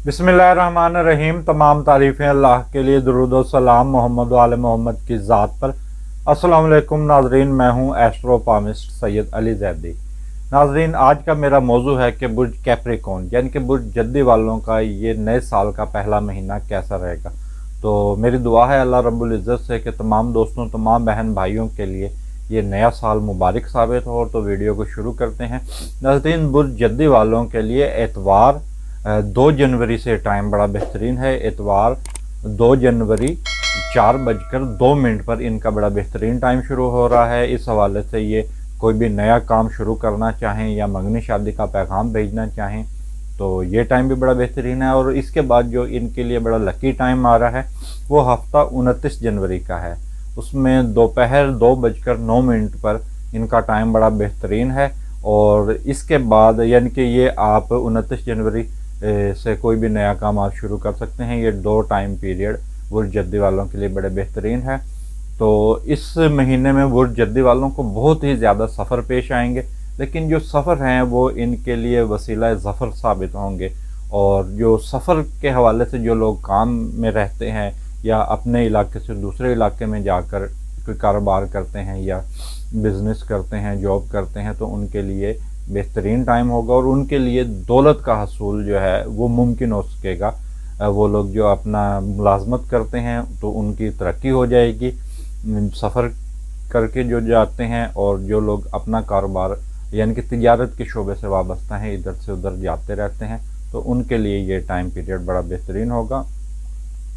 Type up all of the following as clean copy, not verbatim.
बिस्मिल्लाहिर्रहमानिर्रहीम। तमाम तारीफ़ें अल्लाह के लिए, दुरूद व सलाम मोहम्मद व आले मोहम्मद की ज़ात पर। अस्सलाम वालेकुम नाजरीन, मैं हूँ एस्ट्रोपामिस्ट सैयद अली ज़ैदी। नाजरीन, आज का मेरा मौजू है कि बुर्ज कैप्रिकॉर्न यानी कि बुर्ज जद्दी वालों का ये नए साल का पहला महीना कैसा रहेगा। तो मेरी दुआ है अल्लाह रब्बुल इज़्ज़त से कि तमाम दोस्तों, तमाम बहन भाइयों के लिए ये नया साल मुबारक साबित हो। तो वीडियो को शुरू करते हैं। नाज़रीन, बुर्ज जद्दी वालों के लिए एतवार 2 जनवरी से टाइम बड़ा बेहतरीन है। एतवार 2 जनवरी 4:02 पर इनका बड़ा बेहतरीन टाइम शुरू हो रहा है। इस हवाले से ये कोई भी नया काम शुरू करना चाहें या मंगनी शादी का पैगाम भेजना चाहें तो ये टाइम भी बड़ा बेहतरीन है। और इसके बाद जो इनके लिए बड़ा लकी टाइम आ रहा है वो हफ्ता 29 जनवरी का है। उसमें दोपहर 2:09 पर इनका टाइम बड़ा बेहतरीन है। और इसके बाद यानी कि ये आप 29 जनवरी से कोई भी नया काम आप शुरू कर सकते हैं। ये 2 टाइम पीरियड बुर्ज जद्दी वालों के लिए बड़े बेहतरीन है। तो इस महीने में बुर्ज जद्दी वालों को बहुत ही ज़्यादा सफ़र पेश आएंगे, लेकिन जो सफ़र हैं वो इनके लिए वसीला ज़फ़र साबित होंगे। और जो सफ़र के हवाले से जो लोग काम में रहते हैं या अपने इलाके से दूसरे इलाके में जाकर कोई कारोबार करते हैं या बिज़नेस करते हैं, जॉब करते हैं, तो उनके लिए बेहतरीन टाइम होगा और उनके लिए दौलत का हसूल जो है वो मुमकिन हो सकेगा। वो लोग जो अपना मुलाजमत करते हैं तो उनकी तरक्की हो जाएगी। सफ़र करके जो जाते हैं और जो लोग अपना कारोबार यानी कि तिजारत के शोबे से वाबस्ता हैं, इधर से उधर जाते रहते हैं, तो उनके लिए ये टाइम पीरियड बड़ा बेहतरीन होगा।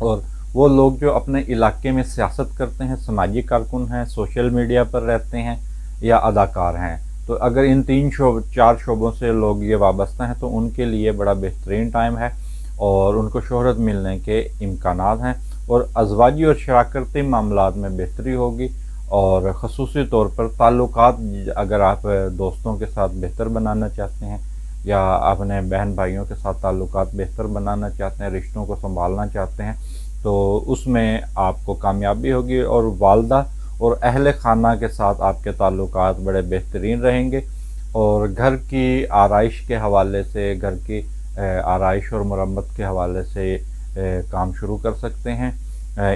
और वो लोग जो अपने इलाके में सियासत करते हैं, समाजी कारकुन हैं, सोशल मीडिया पर रहते हैं या अदाकार हैं, तो अगर इन 4 शोबों से लोग ये वाबस्ता हैं तो उनके लिए बड़ा बेहतरीन टाइम है और उनको शोहरत मिलने के इम्कानात हैं। और अज़वाजी और शराकती मामलात में बेहतरी होगी। और ख़ुसूसी तौर पर ताल्लुकात, अगर आप दोस्तों के साथ बेहतर बनाना चाहते हैं या अपने बहन भाइयों के साथ ताल्लुकात बेहतर बनाना चाहते हैं, रिश्तों को संभालना चाहते हैं, तो उसमें आपको कामयाबी होगी। और वालदा और अहले खाना के साथ आपके ताल्लुकात बड़े बेहतरीन रहेंगे। और घर की आराइश के हवाले से, घर की आराइश और मरम्मत के हवाले से काम शुरू कर सकते हैं।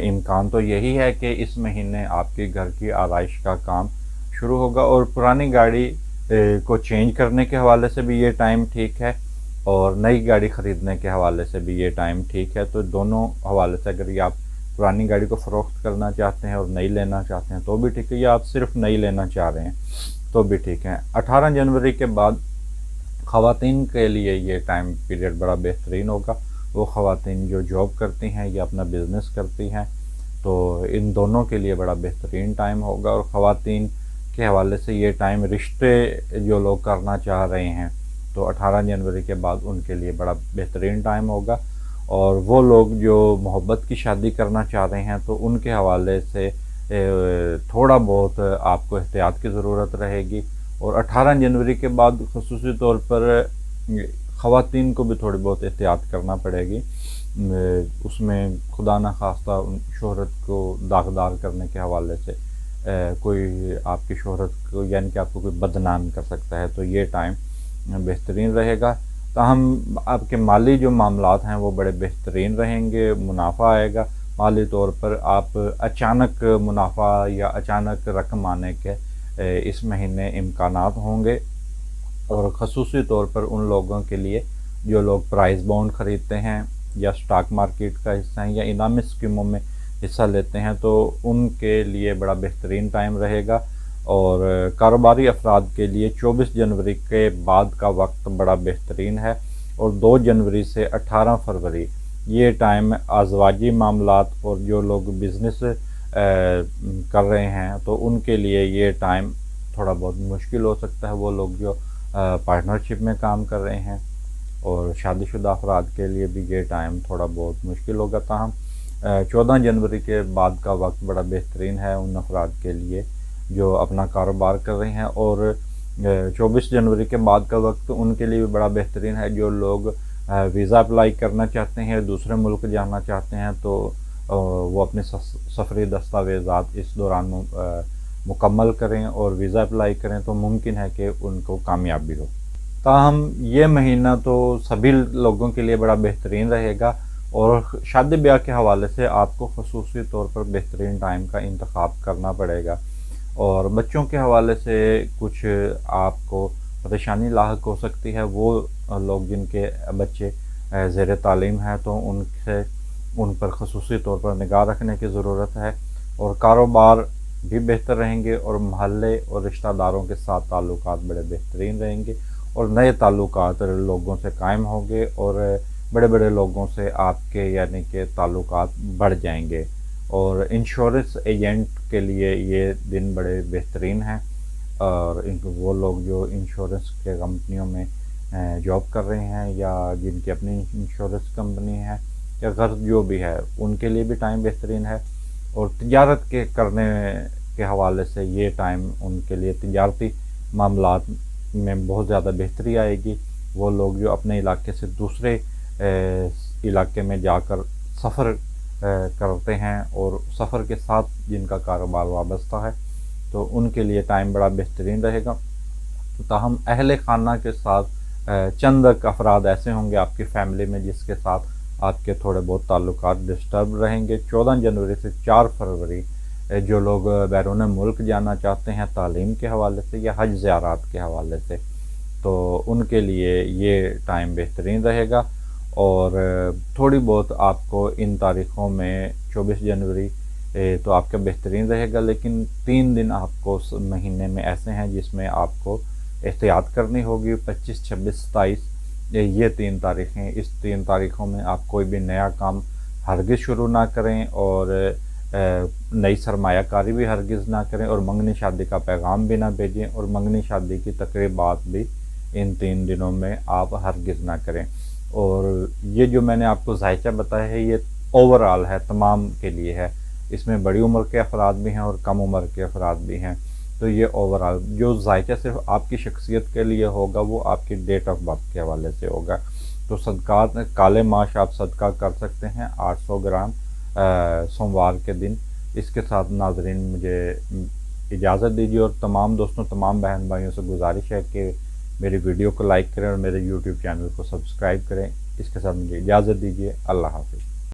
इम्कान तो यही है कि इस महीने आपके घर की आराइश का काम शुरू होगा। और पुरानी गाड़ी को चेंज करने के हवाले से भी ये टाइम ठीक है और नई गाड़ी ख़रीदने के हवाले से भी ये टाइम ठीक है। तो दोनों हवाले से, अगर ये आप पुरानी गाड़ी को फ़रोख्त करना चाहते हैं और नई लेना चाहते हैं तो भी ठीक है, या आप सिर्फ नई लेना चाह रहे हैं तो भी ठीक है। 18 जनवरी के बाद ख़वातीन के लिए ये टाइम पीरियड बड़ा बेहतरीन होगा। वो ख़वातीन जो जॉब करती हैं या अपना बिज़नेस करती हैं, तो इन दोनों के लिए बड़ा बेहतरीन टाइम होगा। और ख़वातीन के हवाले से ये टाइम, रिश्ते जो लोग करना चाह रहे हैं तो 18 जनवरी के बाद उनके लिए बड़ा बेहतरीन टाइम होगा। और वो लोग जो मोहब्बत की शादी करना चाह रहे हैं तो उनके हवाले से थोड़ा बहुत आपको एहतियात की ज़रूरत रहेगी। और 18 जनवरी के बाद ख़ुसूसी तौर पर ख़वातीन को भी थोड़ी बहुत एहतियात करना पड़ेगी। उसमें खुदा न खास्ता शोहरत को दागदार करने के हवाले से कोई आपकी शोहरत को यानी कि आपको कोई बदनाम कर सकता है, तो ये टाइम बेहतरीन रहेगा। ताहम आपके माली जो मामलात हैं वो बड़े बेहतरीन रहेंगे, मुनाफा आएगा। माली तौर पर आप अचानक मुनाफा या अचानक रकम आने के इस महीने इम्कानात होंगे। और ख़ुसूसी तौर पर उन लोगों के लिए जो लोग प्राइस बॉन्ड ख़रीदते हैं या स्टॉक मार्केट का हिस्सा हैं या इनामी स्कीमों में हिस्सा लेते हैं, तो उनके लिए बड़ा बेहतरीन टाइम रहेगा। और कारोबारी अफराद के लिए 24 जनवरी के बाद का वक्त बड़ा बेहतरीन है। और 2 जनवरी से 18 फरवरी ये टाइम अज़वाजी मामलात और जो लोग बिज़नेस कर रहे हैं तो उनके लिए ये टाइम थोड़ा बहुत मुश्किल हो सकता है। वो लोग जो पार्टनरशिप में काम कर रहे हैं और शादीशुदा अफराद के लिए भी ये टाइम थोड़ा बहुत मुश्किल होगा। ताहम 14 जनवरी के बाद का वक्त बड़ा बेहतरीन है उन अफराद के लिए जो अपना कारोबार कर रहे हैं। और 24 जनवरी के बाद का वक्त उनके लिए भी बड़ा बेहतरीन है जो लोग वीज़ा अप्लाई करना चाहते हैं, दूसरे मुल्क जाना चाहते हैं, तो वो अपने सफ़री दस्तावेज़ात इस दौरान मुकम्मल करें और वीज़ा अप्लाई करें तो मुमकिन है कि उनको कामयाबी हो। تاہم یہ مہینہ تو سبھی لوگوں کے لیے بڑا بہترین رہے گا، اور شادی بیاہ کے حوالے سے آپ کو خصوصی طور پر بہترین ٹائم کا انتخاب کرنا پڑے گا، اور بچوں کے حوالے سے کچھ آپ کو پریشانی لاحق ہو سکتی ہے۔ وہ لوگ جن کے بچے زیر تعلیم ہیں تو ان پر خصوصی طور پر نگاہ رکھنے کی ضرورت ہے، اور کاروبار بھی بہتر رہیں گے، اور محلے اور رشتہ داروں کے ساتھ تعلقات بڑے بہترین رہیں گے، اور نئے تعلقات لوگوں سے قائم ہوں گے، اور بڑے بڑے لوگوں سے آپ کے یعنی کہ تعلقات بڑھ جائیں گے۔ اور انشورنس ایجنٹ کے لیے یہ دن بڑے بہترین ہیں، اور وہ لوگ جو انشورنس کے کمپنیوں میں جاب کر رہے ہیں، یا جن کی اپنی انشورنس کمپنی ہے، یا غرض جو بھی ہے، ان کے لیے بھی ٹائم بہترین ہے۔ اور تجارت کے کرنے کے حوالے سے یہ ٹائم ان کے لیے تجارتی معاملات میں بہت زیادہ بہتری آئے گی۔ وہ لوگ جو اپنے علاقے سے دوسرے علاقے میں جا کر سفر کرتے ہیں، اور سفر کے ساتھ جن کا کاروبار وابستہ ہے، تو ان کے لیے ٹائم بڑا بہترین رہے گا۔ تاہم اہل خانہ کے ساتھ چند افراد ایسے ہوں گے آپ کی فیملی میں جس کے ساتھ آپ کے تھوڑے بہت تعلقات ڈسٹرب رہیں گے۔ 14 جنوری سے 4 فروری جو لوگ بیرون ملک جانا چاہتے ہیں تعلیم کے حوالے سے یا حج زیارات کے حوالے سے، تو ان کے لیے یہ ٹائم بہترین رہے گا۔ اور تھوڑی بہت آپ کو ان تاریخوں میں 24 جنوری تو آپ کا بہترین رہے گا، لیکن 3 دن آپ کو مہینے میں ایسے ہیں جس میں آپ کو احتیاط کرنی ہوگی۔ 25، 26، 27 یہ 3 تاریخیں، اس 3 تاریخوں میں آپ کوئی بھی نیا کام ہرگز شروع نہ کریں، اور نئی سرمایہ کاری بھی ہرگز نہ کریں، اور منگنی شادی کا پیغام بھی نہ بھیجیں، اور منگنی شادی کی تقریبات بھی ان 3 دنوں میں آپ ہرگز نہ کریں۔ اور یہ جو میں نے آپ کو ذائقہ بتایا ہے یہ اوورآل ہے، تمام کے لیے ہے، اس میں بڑی عمر کے افراد بھی ہیں اور کم عمر کے افراد بھی ہیں۔ تو یہ اوورآل جو ذائقہ صرف آپ کی شخصیت کے لیے ہوگا وہ آپ کی ڈیٹ آف برتھ کے حوالے سے ہوگا۔ تو صدقات کالے ماش آپ صدقہ کر سکتے ہیں 800 گرام سوموار کے دن۔ اس کے ساتھ ناظرین مجھے اجازت دیجیے، اور تمام دوستوں، تمام بہن بھائیوں سے گزارش ہے کہ میری ویڈیو کو لائک کریں اور میرے یوٹیوب چینل کو سبسکرائب کریں۔ اس کے ساتھ مجھے اجازت دیجیے، اللہ حافظ۔